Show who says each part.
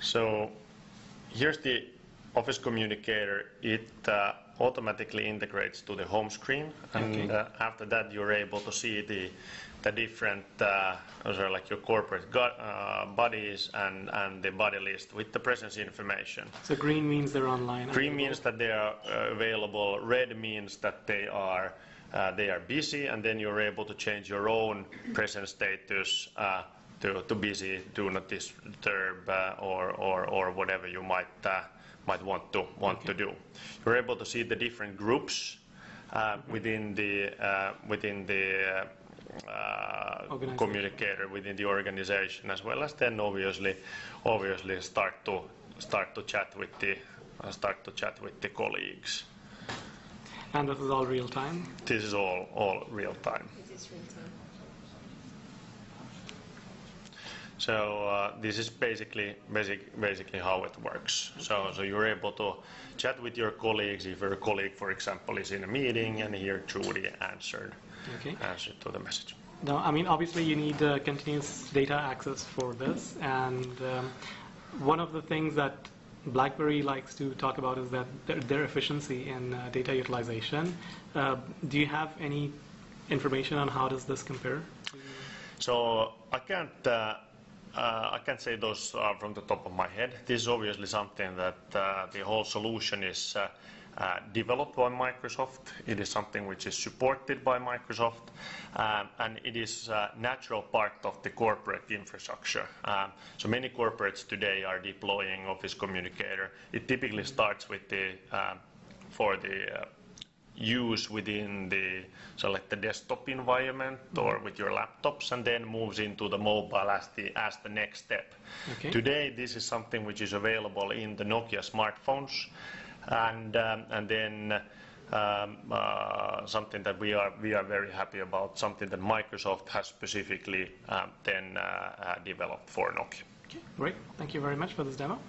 Speaker 1: So here's the Office Communicator. It automatically integrates to the home screen, and after that you're able to see the different like your corporate bodies and the body list with the presence information.
Speaker 2: So green means they're online.
Speaker 1: Green means that they are available. Red means that they are busy, and then you're able to change your own presence status to busy, do not disturb, or whatever you might want to do. You're able to see the different groups within the communicator, within the organization, as well as then obviously start to chat with the colleagues.
Speaker 2: And this is all real time?
Speaker 1: This is all real time.
Speaker 3: It is real time.
Speaker 1: So this is basically how it works. So you're able to chat with your colleagues if your colleague, for example, is in a meeting and here Trudy answered to the message.
Speaker 2: Now, I mean, obviously you need continuous data access for this, and one of the things that BlackBerry likes to talk about is that their efficiency in data utilization. Do you have any information on how does this compare?
Speaker 1: So I can't say those from the top of my head. This is obviously something that the whole solution is developed by Microsoft. It is something which is supported by Microsoft, and it is a natural part of the corporate infrastructure. So many corporates today are deploying Office Communicator. It typically starts with for the use within the desktop environment or with your laptops, and then moves into the mobile as the next step.
Speaker 2: Okay.
Speaker 1: Today, this is something which is available in the Nokia smartphones, and then something that we are very happy about, something that Microsoft has specifically then developed for Nokia.
Speaker 2: Okay, great. Thank you very much for this demo.